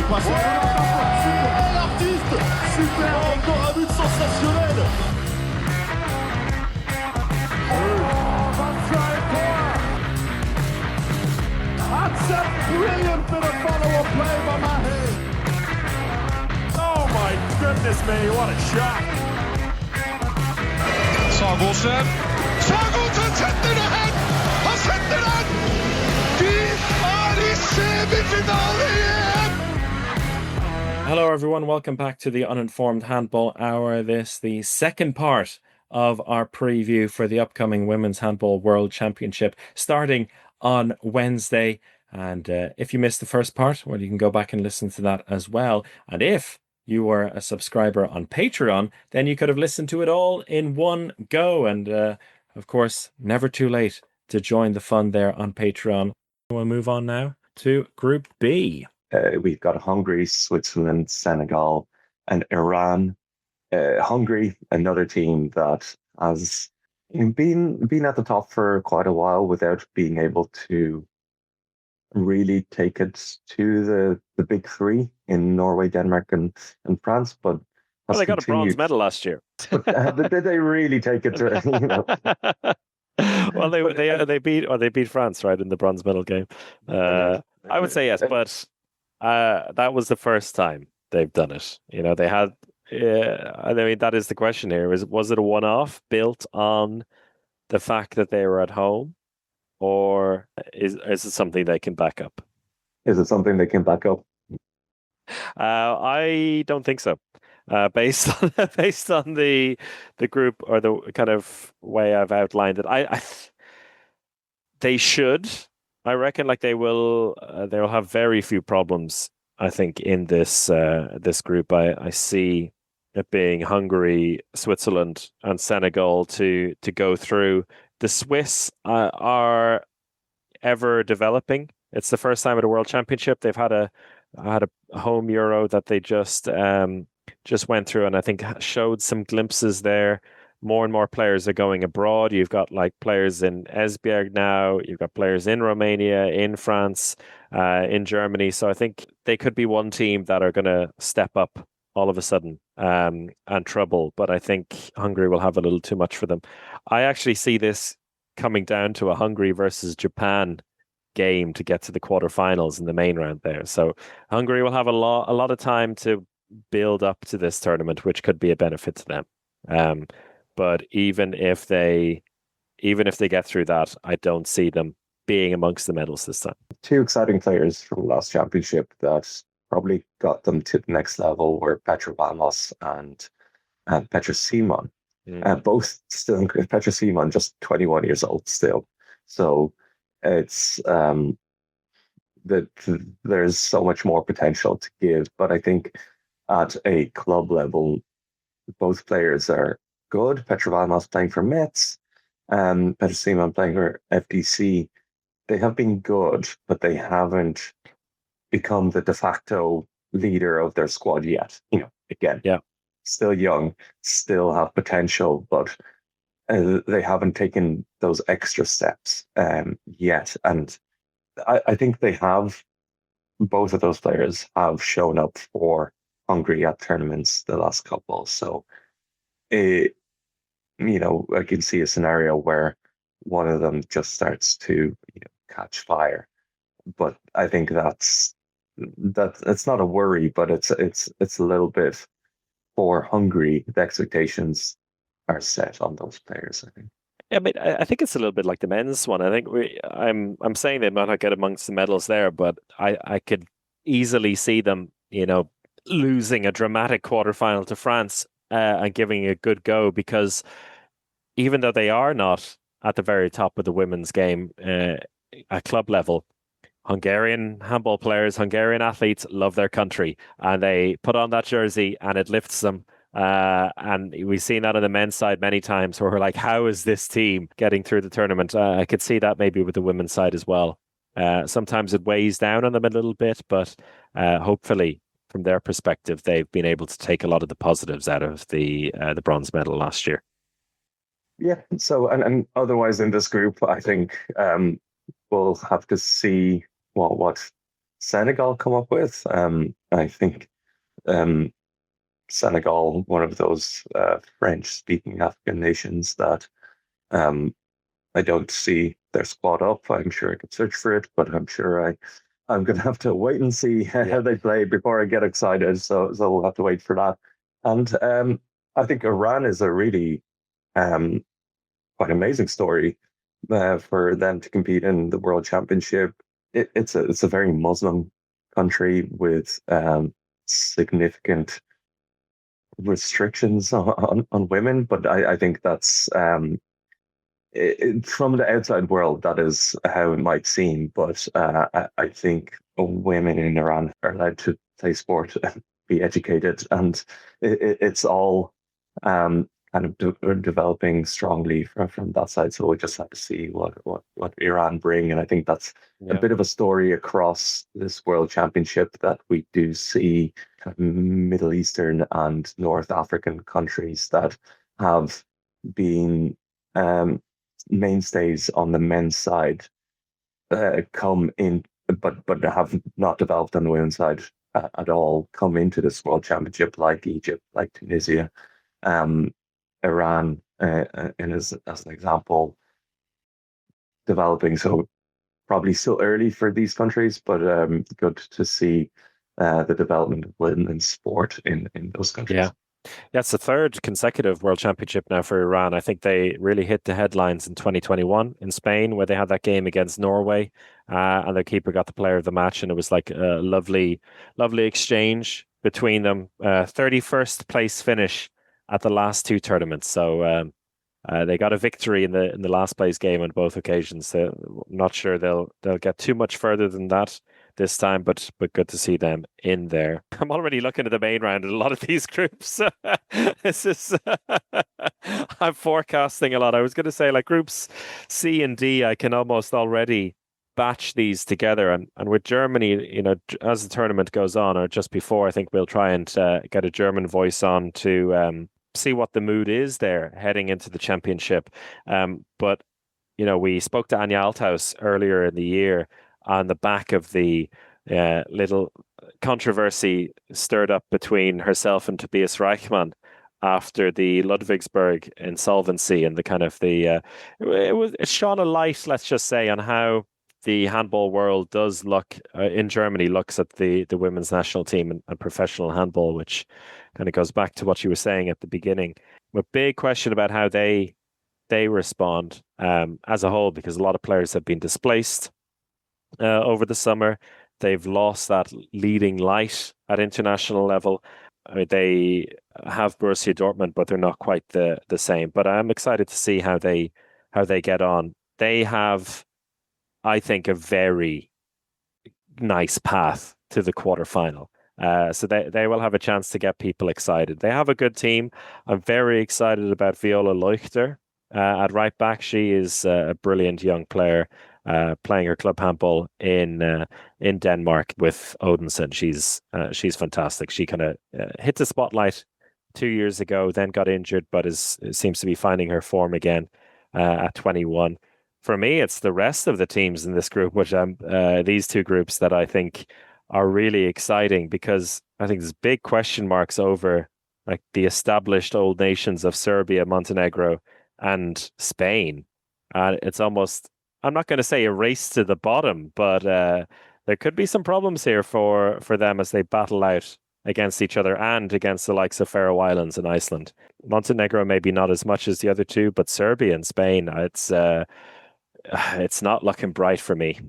passé. Oh, l'artiste. Super, encore un but sensationnel. That's a brilliant bit of follow-up play by Mahe. Oh my goodness me, what a shot. Sagosen setter det hen! Han setter den! De er i semifinale igjen! Hello everyone, welcome back to the Uninformed Handball Hour. The second part of our preview for the upcoming Women's Handball World Championship starting on Wednesday. And if you missed the first part, well, you can go back and listen to that as well. And if you were a subscriber on Patreon, then you could have listened to it all in one go. And of course, never too late to join the fun there on Patreon. We'll move on now to Group B. We've got Hungary, Switzerland, Senegal, and Iran. Hungary, another team that has been at the top for quite a while without being able to really take it to the big three in Norway, Denmark, and France. But they got a bronze medal last year. But did they really take it to? You know? Well, they beat France, right, in the bronze medal game. I would say yes, but that was the first time they've done it. You know, they had. I mean, that is the question here: was it a one-off built on the fact that they were at home? Or is it something they can back up? Is it something they can back up? I don't think so. Based on the group or the kind of way I've outlined it, they should. I reckon like they will have very few problems. I think in this group, I see it being Hungary, Switzerland, and Senegal to go through. The Swiss are ever developing. It's the first time at a World Championship. They've had a home Euro that they just went through, and I think showed some glimpses there. More and more players are going abroad. You've got like players in Esbjerg now. You've got players in Romania, in France, in Germany. So I think they could be one team that are going to step up all of a sudden and trouble. But I think Hungary will have a little too much for them. I actually see this coming down to a Hungary versus Japan game to get to the quarterfinals in the main round there. So Hungary will have a lot of time to build up to this tournament, which could be a benefit to them. But even if they get through that, I don't see them being amongst the medals this time. Two exciting players from the last championship that probably got them to the next level were Petra Vamos and Petra Simon. Both still, Petra Simon just 21 years old still. So it's that there's so much more potential to give. But I think at a club level, both players are good. Petra Vamos playing for Metz, Petra Simon playing for FDC. They have been good, but they haven't become the de facto leader of their squad yet. You know, again, still young, still have potential, but they haven't taken those extra steps yet. And I think they have, both of those players have shown up for Hungary at tournaments the last couple. So, you know, I can see a scenario where one of them just starts to catch fire. But I think that's not a worry, but it's a little bit for Hungary. The expectations are set on those players, I think. Yeah, I mean, I think it's a little bit like the men's one. I think I'm saying they might not get amongst the medals there, but I could easily see them, you know, losing a dramatic quarterfinal to France and giving it a good go, because even though they are not at the very top of the women's game at club level, Hungarian handball players, Hungarian athletes love their country, and they put on that jersey and it lifts them. And we've seen that on the men's side many times where we're like, how is this team getting through the tournament? I could see that maybe with the women's side as well. Sometimes it weighs down on them a little bit, but hopefully from their perspective, they've been able to take a lot of the positives out of the bronze medal last year. Yeah. So, and otherwise in this group, I think we'll have to see what Senegal come up with. I think Senegal, one of those French-speaking African nations that I don't see their squad up. I'm sure I could search for it, but I'm going to have to wait and see how they play before I get excited. So we'll have to wait for that. And I think Iran is a really quite amazing story for them to compete in the World Championship. It's a very Muslim country with significant restrictions on women, but I think that's from the outside world, that is how it might seem. But I think women in Iran are allowed to play sport, be educated, and it's all kind of developing strongly from that side. So we just have to see what Iran bring, and I think that's a bit of a story across this World Championship, that we do see kind of Middle Eastern and North African countries that have been mainstays on the men's side come in, but have not developed on the women's side at all, come into this World Championship, like Egypt, like Tunisia, Iran, and as an example, developing. So probably still early for these countries, but good to see the development of women's sport in those countries. Yeah. Yeah, it's the third consecutive World Championship now for Iran. I think they really hit the headlines in 2021 in Spain, where they had that game against Norway, and their keeper got the player of the match, and it was like a lovely exchange between them. 31st place finish at the last two tournaments. So they got a victory in the last place game on both occasions. So I'm not sure they'll get too much further than that this time, but good to see them in there. I'm already looking at the main round in a lot of these groups. This is I'm forecasting a lot. I was going to say, like, groups C and D, I can almost already batch these together, and with Germany, you know, as the tournament goes on, or just before, I think we'll try and get a German voice on to see what the mood is there heading into the championship. But you know, we spoke to Anya Althaus earlier in the year on the back of the little controversy stirred up between herself and Tobias Reichmann after the Ludwigsburg insolvency, and the kind of it shone a light, let's just say, on how the handball world does look in Germany, looks at the women's national team and professional handball, which kind of goes back to what you were saying at the beginning. A big question about how they respond as a whole, because a lot of players have been displaced over the summer. They've lost that leading light at international level. I mean, they have Borussia Dortmund, but they're not quite the same. But I'm excited to see how they get on. They have, I think, a very nice path to the quarterfinal. So they will have a chance to get people excited. They have a good team. I'm very excited about Viola Leuchter at right back. She is a brilliant young player, playing her club handball in Denmark with Odense. She's fantastic. She kind of hit the spotlight 2 years ago, then got injured, but seems to be finding her form again at 21. For me, it's the rest of the teams in this group, which these two groups that I think are really exciting, because I think there's big question marks over like the established old nations of Serbia, Montenegro, and Spain. It's almost, I'm not going to say a race to the bottom, but there could be some problems here for them as they battle out against each other and against the likes of Faroe Islands and Iceland. Montenegro maybe not as much as the other two, but Serbia and Spain, it's not looking bright for me.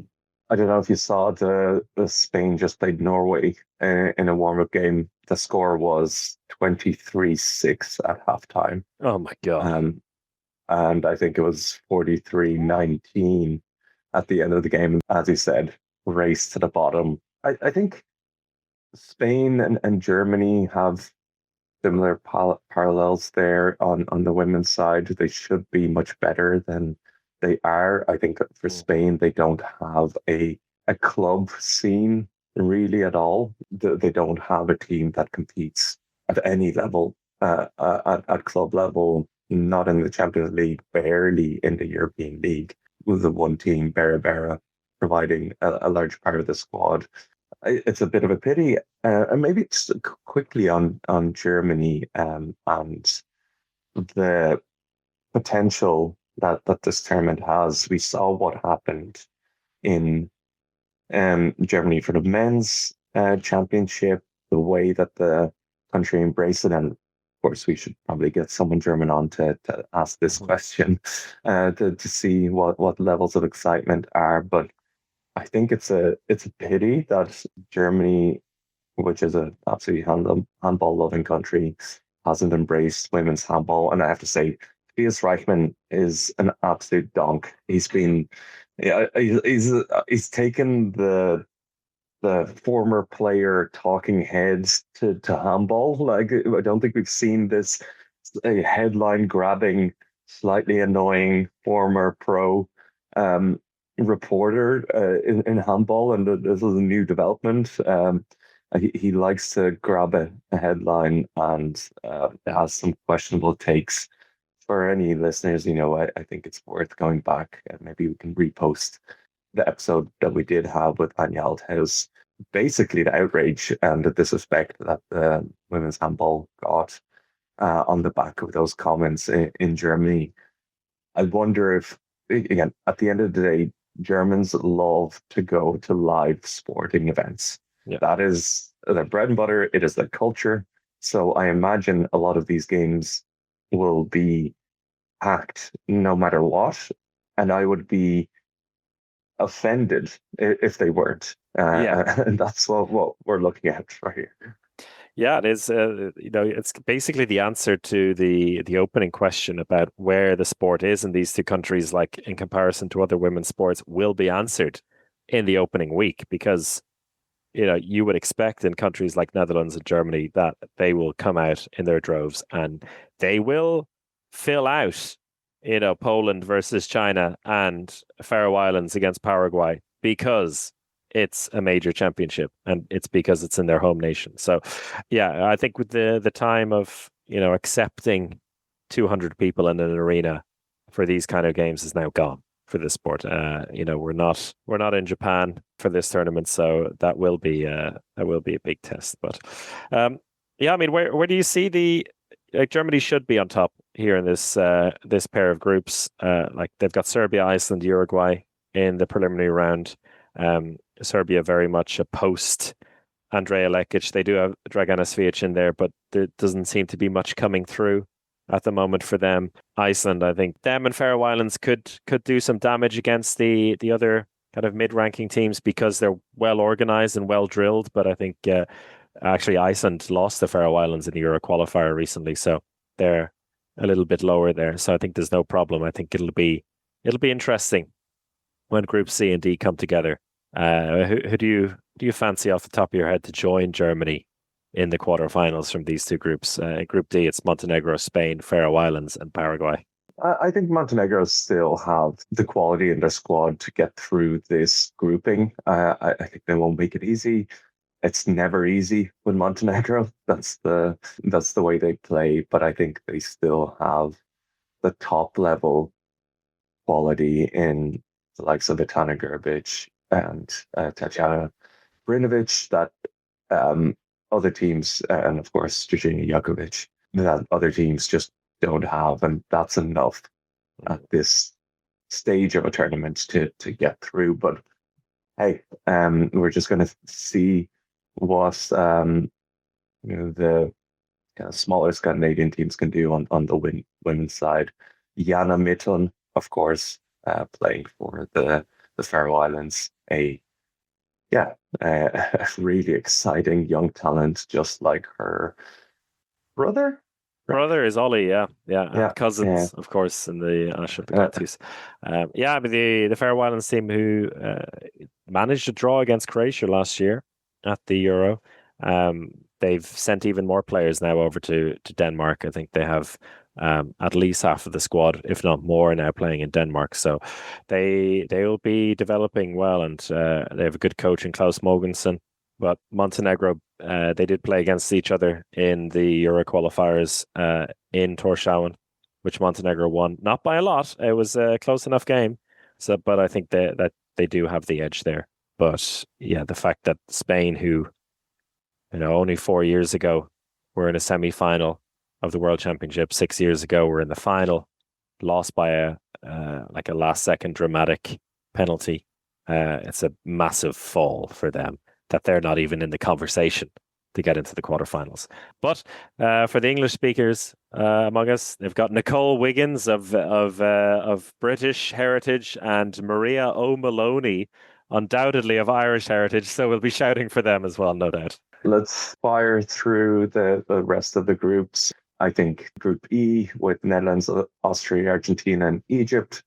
I don't know if you saw the Spain just played Norway in a warm-up game. The score was 23-6 at halftime. Oh my God. And I think it was 43-19 at the end of the game. As you said, race to the bottom. I think Spain and Germany have similar parallels there on the women's side. They should be much better than they are. I think for Spain, they don't have a club scene really at all. They don't have a team that competes at any level, at club level, not in the Champions League, barely in the European League, with the one team, Bera, providing a large part of the squad. it's a bit of a pity. And maybe just quickly on Germany and the potential that this tournament has. We saw what happened in Germany for the men's championship, the way that the country embraced it. And of course, we should probably get someone German on to ask this question to see what levels of excitement are. But I think it's a pity that Germany, which is a absolutely handball loving country, hasn't embraced women's handball. And I have to say, Tobias Reichmann is an absolute donk. He's been, yeah, he's taken the former player talking heads to handball. Like, I don't think we've seen this a headline grabbing, slightly annoying former pro reporter in handball, and this is a new development. He likes to grab a headline and has some questionable takes. For any listeners, I think it's worth going back and maybe we can repost the episode that we did have with Anya Althaus. Basically, the outrage and the disrespect that the women's handball got on the back of those comments in Germany. I wonder if, again, at the end of the day, Germans love to go to live sporting events. Yeah. That is their bread and butter. It is their culture. So I imagine a lot of these games will be packed no matter what. And I would be offended if they weren't. And that's what we're looking at right here. Yeah, it is. It's basically the answer to the opening question about where the sport is in these two countries, like in comparison to other women's sports, will be answered in the opening week, because you would expect in countries like Netherlands and Germany that they will come out in their droves and they will fill out, Poland versus China and Faroe Islands against Paraguay, because it's a major championship and it's because it's in their home nation. So, yeah, I think with the time of, accepting 200 people in an arena for these kind of games is now gone for this sport. We're not in Japan for this tournament, so that will be a big test. But yeah, I mean, where do you see Germany should be on top here in this pair of groups? Like they've got Serbia, Iceland, Uruguay in the preliminary round. Serbia very much a post Andrea Lekic. They do have Dragana Svijic in there, but there doesn't seem to be much coming through at the moment for them. Iceland, I think them and Faroe Islands could do some damage against the other kind of mid-ranking teams because they're well organized and well drilled. But I think actually Iceland lost the Faroe Islands in the Euro qualifier recently, so they're a little bit lower there. So I think there's no problem. I think it'll be interesting when Group C and D come together. Who do you fancy off the top of your head to join Germany in the quarterfinals from these two groups? Group D, it's Montenegro, Spain, Faroe Islands, and Paraguay. I think Montenegro still have the quality in their squad to get through this grouping. I think they won't make it easy. It's never easy with Montenegro. That's the way they play. But I think they still have the top level quality in the likes of Vitana Gerbic and Tatjana Brinovic that other teams, and of course Georgina Jakovic, that other teams just don't have, and that's enough at this stage of a tournament to get through. But hey, we're just going to see what the kind of smaller Scandinavian teams can do on the women's side. Jana Mitton, of course, playing for the Faroe Islands, a really exciting young talent, just like her brother. Brother is Ollie, yeah. And cousins, of course, in the Asha Pagatus. I mean, the Faroe Islands team who managed to draw against Croatia last year at the Euro. They've sent even more players now over to Denmark. I think they have at least half of the squad, if not more, now playing in Denmark. So they will be developing well, and they have a good coach in Klaus Mogensen. But Montenegro, they did play against each other in the Euro qualifiers in Tórshavn, which Montenegro won, not by a lot. It was a close enough game. So, but I think that they do have the edge there. But yeah, the fact that Spain, who, only 4 years ago were in a semi-final of the World Championship, 6 years ago were in the final, lost by a last-second dramatic penalty. It's a massive fall for them that they're not even in the conversation to get into the quarterfinals. But for the English speakers among us, they've got Nicole Wiggins of British heritage and Maria O'Maloney, undoubtedly of Irish heritage. So we'll be shouting for them as well, no doubt. Let's fire through the rest of the groups. I think Group E with Netherlands, Austria, Argentina, and Egypt.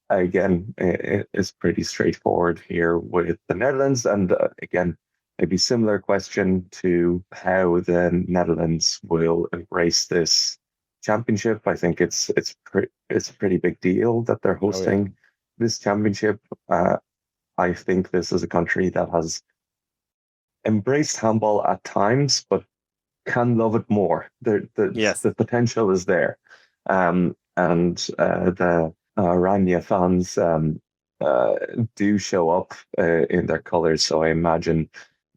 Again, it is pretty straightforward here with the Netherlands. And again, maybe similar question to how the Netherlands will embrace this championship. I think it's a pretty big deal that they're hosting this championship. I think this is a country that has embraced handball at times, but can love it more. The potential is there. And the Rania fans do show up in their colours, so I imagine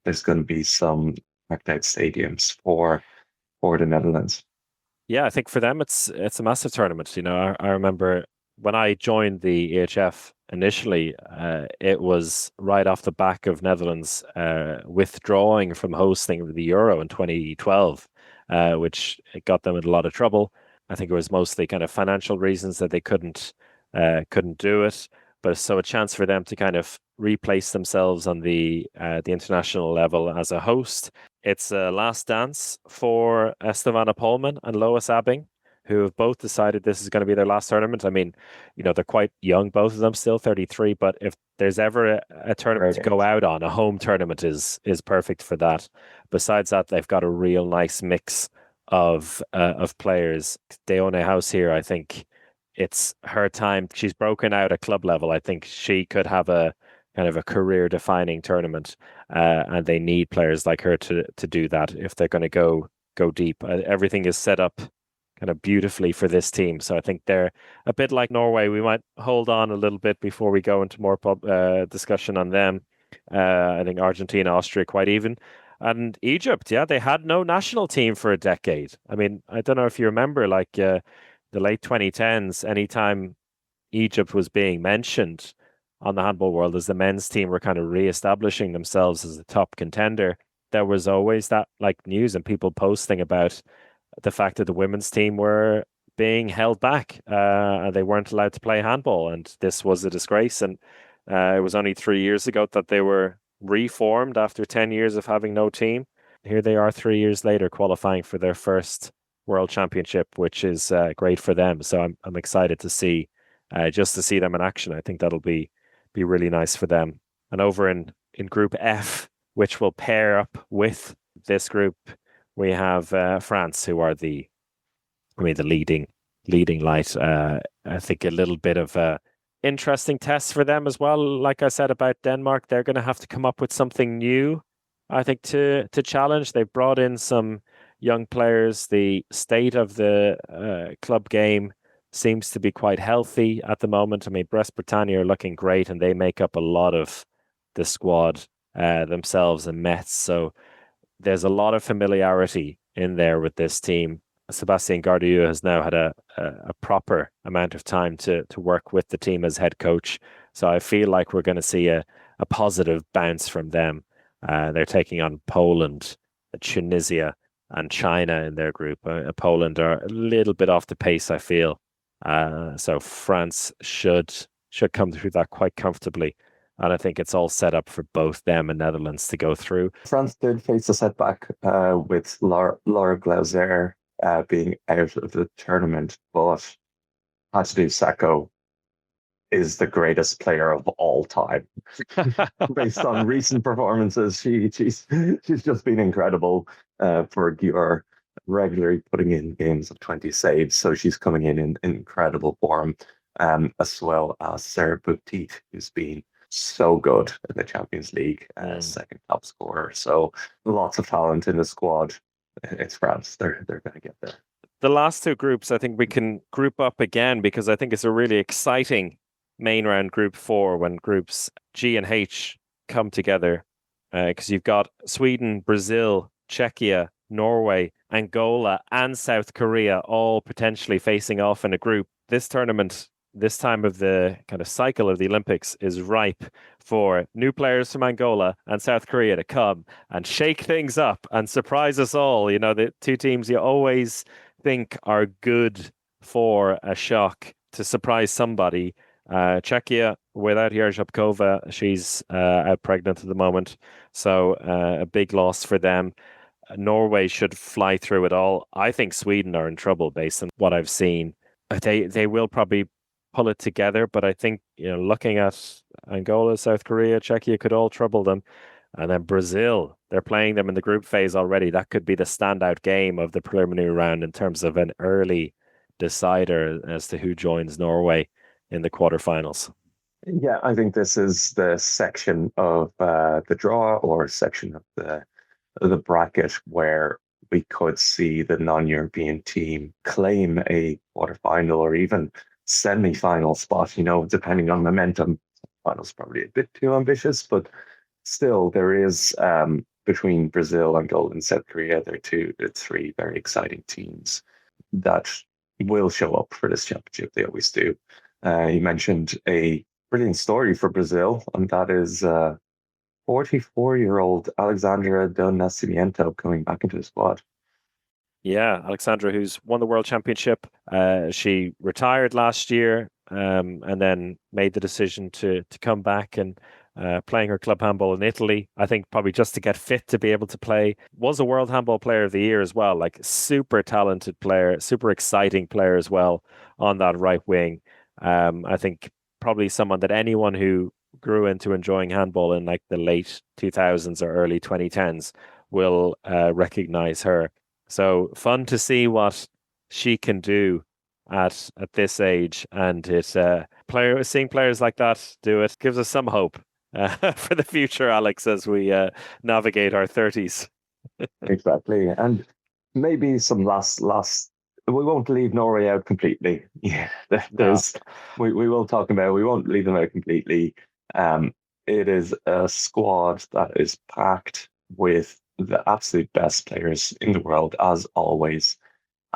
there's going to be some packed out stadiums for the Netherlands. Yeah, I think for them it's a massive tournament. I remember when I joined the EHF initially, it was right off the back of Netherlands withdrawing from hosting the Euro in 2012, which got them in a lot of trouble. I think it was mostly kind of financial reasons that they couldn't do it. But so a chance for them to kind of replace themselves on the international level as a host. It's a last dance for Estevana Polman and Lois Abbing, who have both decided this is going to be their last tournament. I mean, they're quite young, both of them, still 33. But if there's ever a tournament to go out on, a home tournament is perfect for that. Besides that, they've got a real nice mix of players. Deone House here, I think it's her time. She's broken out at club level. I think she could have a kind of a career-defining tournament, and they need players like her to do that if they're going to go deep. Everything is set up kind of beautifully for this team, so I think they're a bit like Norway. We might hold on a little bit before we go into more discussion on them. I think Argentina, Austria, quite even. And Egypt, yeah, they had no national team for a decade. I mean, I don't know if you remember, like the late 2010s, anytime Egypt was being mentioned on the handball world as the men's team were kind of re-establishing themselves as a top contender, there was always that like news and people posting about the fact that the women's team were being held back and they weren't allowed to play handball, and this was a disgrace. And it was only 3 years ago that they were reformed after 10 years of having no team. Here they are 3 years later qualifying for their first World Championship, which is great for them. So I'm excited to see just to see them in action. I think that'll be really nice for them. And over in Group F, which will pair up with this group, we have France, who are the leading light. I think a little bit of a interesting test for them as well. Like I said about Denmark, they're going to have to come up with something new, I think, to challenge. They've brought in some young players. The state of the club game seems to be quite healthy at the moment. I mean, Brest Bretagne are looking great, and they make up a lot of the squad themselves and Metz. So there's a lot of familiarity in there with this team. Sebastien Gardieu has now had a proper amount of time to work with the team as head coach. So I feel like we're going to see a positive bounce from them. They're taking on Poland, Tunisia, and China in their group. Poland are a little bit off the pace, I feel. So France should come through that quite comfortably. And I think it's all set up for both them and Netherlands to go through. France did face a setback with Laura Glauser being out of the tournament, but Hajdu Sacco is the greatest player of all time. Based on recent performances, she's just been incredible for Győr, regularly putting in games of 20 saves. So she's coming in incredible form, as well as Sarah Boutit, who's been so good in the Champions League, second top scorer. So lots of talent in the squad. It's France. They're going to get there. The last two groups, I think we can group up again because I think it's a really exciting main round group 4 when groups G and H come together because you've got Sweden, Brazil, Czechia, Norway, Angola, and South Korea all potentially facing off in a group. This tournament, this time of the kind of cycle of the Olympics, is ripe for new players from Angola and South Korea to come and shake things up and surprise us all. You know, the two teams you always think are good for a shock to surprise somebody. Czechia, without Jerzabkova, she's out pregnant at the moment. So a big loss for them. Norway should fly through it all. I think Sweden are in trouble based on what I've seen. They will probably pull it together, but I think, you know, looking at Angola, South Korea, Czechia could all trouble them. And then Brazil, they're playing them in the group phase already. That could be the standout game of the preliminary round in terms of an early decider as to who joins Norway in the quarterfinals. Yeah, I think this is the section of the draw or section of the bracket where we could see the non-European team claim a quarterfinal or even semi-final spot, you know, depending on momentum. Final's probably a bit too ambitious, but still there is between Brazil, Angola and South Korea, there are three very exciting teams that will show up for this championship. They always do. You mentioned a brilliant story for Brazil, and that is 44-year-old Alexandra do Nascimento coming back into the squad. Yeah, Alexandra, who's won the World Championship. She retired last year and then made the decision to come back and playing her club handball in Italy. I think probably just to get fit to be able to play. Was a World Handball Player of the Year as well. Like super talented player, super exciting player as well on that right wing. I think probably someone that anyone who grew into enjoying handball in like the late 2000s or early 2010s will recognize her. So fun to see what she can do at this age, and seeing players like that do it gives us some hope for the future, Alex, as we navigate our 30s. Exactly, and maybe some last. We won't leave Norway out completely. Yeah, there's. No. We will talk about. We won't leave them out completely. It is a squad that is packed with the absolute best players in the world, as always.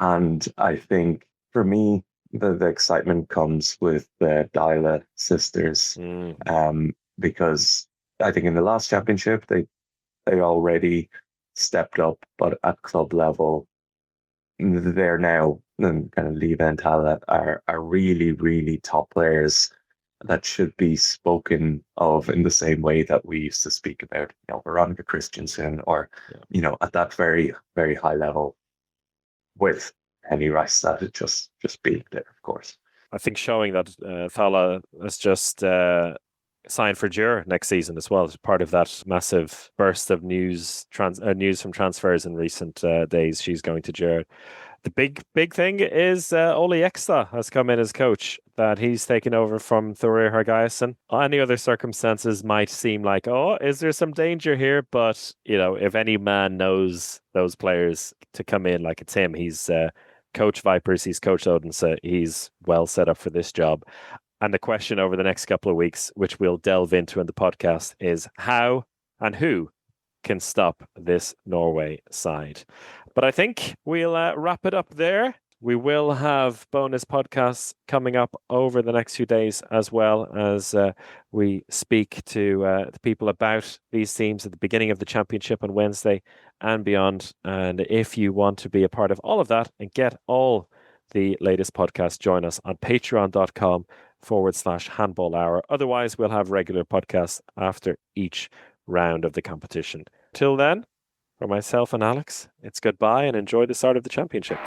And I think for me, the excitement comes with the Dyla sisters, because I think in the last championship they already stepped up, but at club level, they're now, and kind of Liva and Tala are really, really top players that should be spoken of in the same way that we used to speak about, you know, Veronica Christensen or, you know, at that very, very high level, with Henny Rice that just being there, of course. I think showing that Thala has just signed for Djur next season as well as part of that massive burst of news from transfers in recent days. She's going to Djur. The big thing is Ole Ekstad has come in as coach, that he's taken over from Thorir Hargaisen. Any other circumstances might seem like, oh, is there some danger here? But, you know, if any man knows those players to come in, like it's him. He's coach Vipers, he's coach Odense. He's well set up for this job. And the question over the next couple of weeks, which we'll delve into in the podcast, is how and who can stop this Norway side. But I think we'll wrap it up there. We will have bonus podcasts coming up over the next few days, as well as we speak to the people about these teams at the beginning of the championship on Wednesday and beyond. And if you want to be a part of all of that and get all the latest podcasts, join us on patreon.com/handball hour. Otherwise, we'll have regular podcasts after each round of the competition. Till then, for myself and Alex, it's goodbye and enjoy the start of the championship.